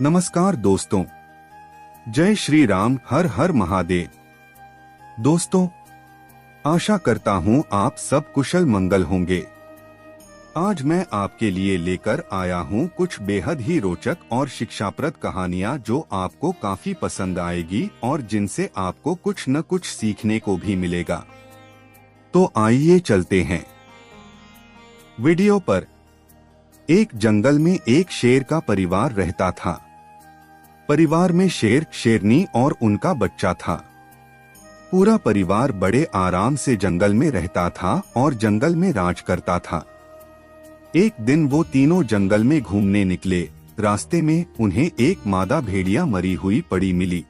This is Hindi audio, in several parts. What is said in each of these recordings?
नमस्कार दोस्तों, जय श्री राम, हर हर महादेव। दोस्तों, आशा करता हूँ आप सब कुशल मंगल होंगे। आज मैं आपके लिए लेकर आया हूँ कुछ बेहद ही रोचक और शिक्षाप्रद कहानियाँ जो आपको काफी पसंद आएगी और जिनसे आपको कुछ न कुछ सीखने को भी मिलेगा। तो आइए चलते हैं वीडियो पर। एक जंगल में एक शेर का परिवार रहता था। परिवार में शेर, शेरनी और उनका बच्चा था। पूरा परिवार बड़े आराम से जंगल में रहता था और जंगल में राज करता था। एक दिन वो तीनों जंगल में घूमने निकले। रास्ते में उन्हें एक मादा भेड़िया मरी हुई पड़ी मिली।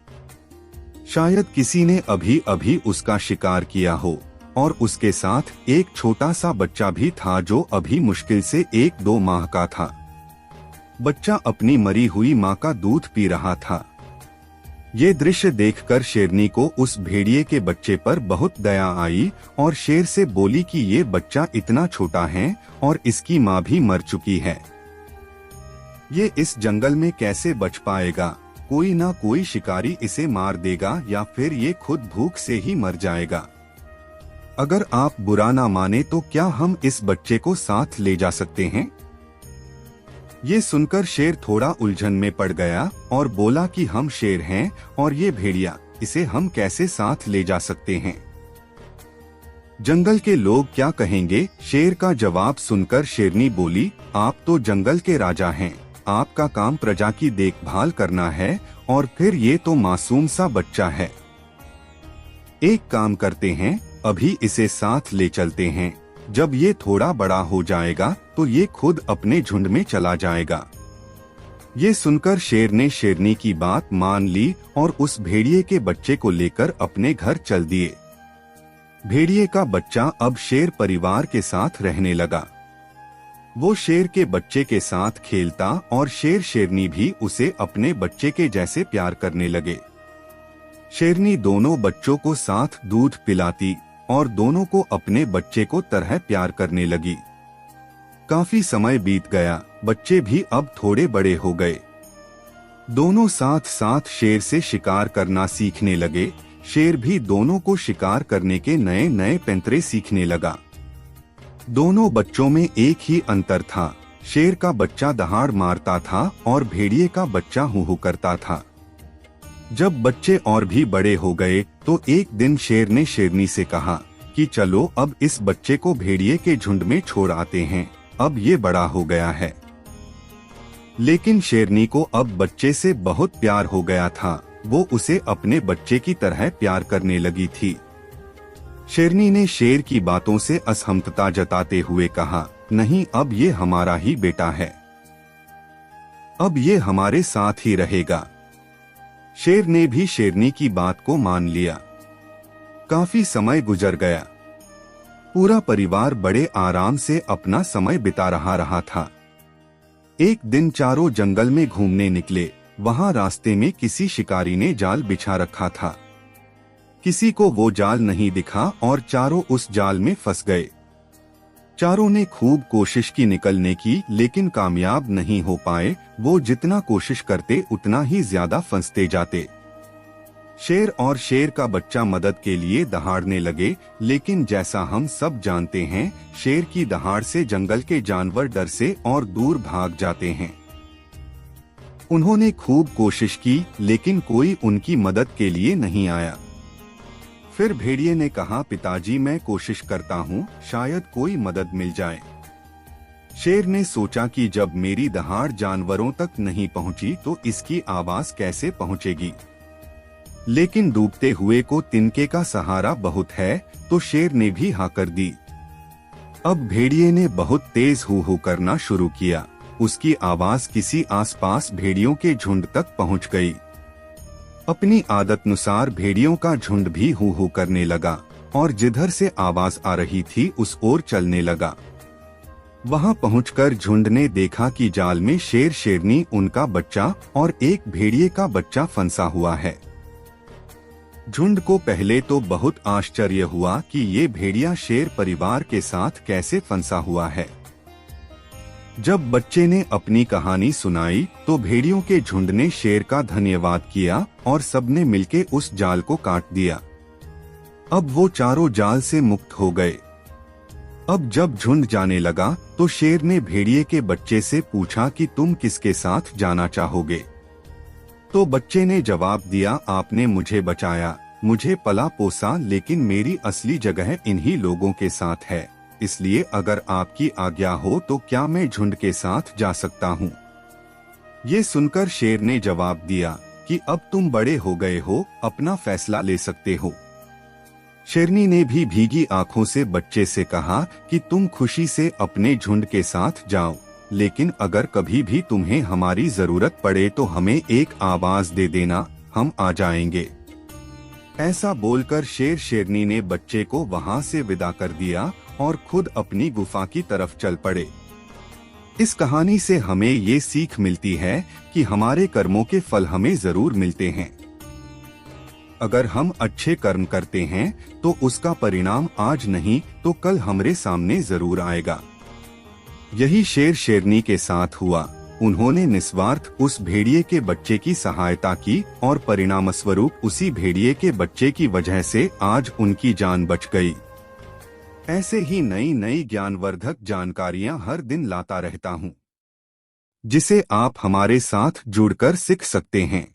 शायद किसी ने अभी अभी उसका शिकार किया हो और उसके साथ एक छोटा सा बच्चा भी था जो अभी मुश्किल से 1-2 माह का था। बच्चा अपनी मरी हुई माँ का दूध पी रहा था। ये दृश्य देखकर शेरनी को उस भेड़िए के बच्चे पर बहुत दया आई और शेर से बोली कि ये बच्चा इतना छोटा है और इसकी माँ भी मर चुकी है। ये इस जंगल में कैसे बच पाएगा? कोई ना कोई शिकारी इसे मार देगा या फिर ये खुद भूख से ही मर जाएगा। अगर आप बुरा ना माने तो क्या हम इस बच्चे को साथ ले जा सकते हैं? ये सुनकर शेर थोड़ा उलझन में पड़ गया और बोला कि हम शेर हैं और ये भेड़िया, इसे हम कैसे साथ ले जा सकते हैं? जंगल के लोग क्या कहेंगे? शेर का जवाब सुनकर शेरनी बोली, आप तो जंगल के राजा हैं, आपका काम प्रजा की देखभाल करना है और फिर ये तो मासूम सा बच्चा है। एक काम करते हैं, अभी इसे साथ ले चलते हैं। जब ये थोड़ा बड़ा हो जाएगा तो ये खुद अपने झुंड में चला जाएगा। ये सुनकर शेर ने शेरनी की बात मान ली और उस भेड़िए के बच्चे को लेकर अपने घर चल दिए। भेड़िए का बच्चा अब शेर परिवार के साथ रहने लगा। वो शेर के बच्चे के साथ खेलता और शेर शेरनी भी उसे अपने बच्चे के जैसे प्यार करने लगे। शेरनी दोनों बच्चों को साथ दूध पिलाती और दोनों को अपने बच्चे को तरह प्यार करने लगी। काफी समय बीत गया, बच्चे भी अब थोड़े बड़े हो गए। दोनों साथ साथ शेर से शिकार करना सीखने लगे। शेर भी दोनों को शिकार करने के नए नए पैंतरे सीखने लगा। दोनों बच्चों में एक ही अंतर था, शेर का बच्चा दहाड़ मारता था और भेड़िए का बच्चा हूहू करता था। जब बच्चे और भी बड़े हो गए तो एक दिन शेर ने शेरनी से कहा कि चलो अब इस बच्चे को भेड़िए के झुंड में छोड़ आते हैं, अब ये बड़ा हो गया है। लेकिन शेरनी को अब बच्चे से बहुत प्यार हो गया था, वो उसे अपने बच्चे की तरह प्यार करने लगी थी। शेरनी ने शेर की बातों से असहमतता जताते हुए कहा, नहीं, अब ये हमारा ही बेटा है, अब ये हमारे साथ ही रहेगा। शेर ने भी शेरनी की बात को मान लिया। काफी समय गुजर गया। पूरा परिवार बड़े आराम से अपना समय बिता रहा था। एक दिन चारों जंगल में घूमने निकले। वहां रास्ते में किसी शिकारी ने जाल बिछा रखा था। किसी को वो जाल नहीं दिखा और चारों उस जाल में फंस गए। चारों ने खूब कोशिश की निकलने की, लेकिन कामयाब नहीं हो पाए। वो जितना कोशिश करते उतना ही ज्यादा फंसते जाते। शेर और शेर का बच्चा मदद के लिए दहाड़ने लगे, लेकिन जैसा हम सब जानते हैं, शेर की दहाड़ से जंगल के जानवर डर से और दूर भाग जाते हैं। उन्होंने खूब कोशिश की, लेकिन कोई उनकी मदद के लिए नहीं आया। फिर भेड़िए ने कहा, पिताजी, मैं कोशिश करता हूँ, शायद कोई मदद मिल जाए। शेर ने सोचा कि जब मेरी दहाड़ जानवरों तक नहीं पहुँची तो इसकी आवाज कैसे पहुँचेगी। लेकिन डूबते हुए को तिनके का सहारा बहुत है, तो शेर ने भी हाँ कर दी। अब भेड़िए ने बहुत तेज हू करना शुरू किया। उसकी आवाज किसी आसपास भेड़ियों के झुंड तक पहुँच गई। अपनी आदतनुसार भेड़ियों का झुंड भी हू करने लगा और जिधर से आवाज आ रही थी उस ओर चलने लगा। वहां पहुंचकर झुंड ने देखा कि जाल में शेर, शेरनी, उनका बच्चा और एक भेड़िए का बच्चा फंसा हुआ है। झुंड को पहले तो बहुत आश्चर्य हुआ कि ये भेड़िया शेर परिवार के साथ कैसे फंसा हुआ है। जब बच्चे ने अपनी कहानी सुनाई तो भेड़ियों के झुंड ने शेर का धन्यवाद किया और सबने मिलके उस जाल को काट दिया। अब वो चारों जाल से मुक्त हो गए। अब जब झुंड जाने लगा तो शेर ने भेड़िए के बच्चे से पूछा कि तुम किसके साथ जाना चाहोगे। तो बच्चे ने जवाब दिया, आपने मुझे बचाया, मुझे पला पोसा, लेकिन मेरी असली जगह इन्हीं लोगों के साथ है, इसलिए अगर आपकी आज्ञा हो तो क्या मैं झुंड के साथ जा सकता हूँ। ये सुनकर शेर ने जवाब दिया कि अब तुम बड़े हो गए हो, अपना फैसला ले सकते हो। शेरनी ने भी भीगी आंखों से बच्चे से कहा कि तुम खुशी से अपने झुंड के साथ जाओ, लेकिन अगर कभी भी तुम्हें हमारी जरूरत पड़े तो हमें एक आवाज दे देना, हम आ जाएंगे। ऐसा बोलकर शेर शेरनी ने बच्चे को वहां से विदा कर दिया और खुद अपनी गुफा की तरफ चल पड़े। इस कहानी से हमें ये सीख मिलती है कि हमारे कर्मों के फल हमें जरूर मिलते हैं। अगर हम अच्छे कर्म करते हैं तो उसका परिणाम आज नहीं तो कल हमारे सामने जरूर आएगा। यही शेर शेरनी के साथ हुआ। उन्होंने निस्वार्थ उस भेड़िए के बच्चे की सहायता की और परिणामस्वरूप उसी भेड़िए के बच्चे की वजह से आज उनकी जान बच गई। ऐसे ही नई नई ज्ञानवर्धक जानकारियां हर दिन लाता रहता हूं, जिसे आप हमारे साथ जुड़कर सीख सकते हैं।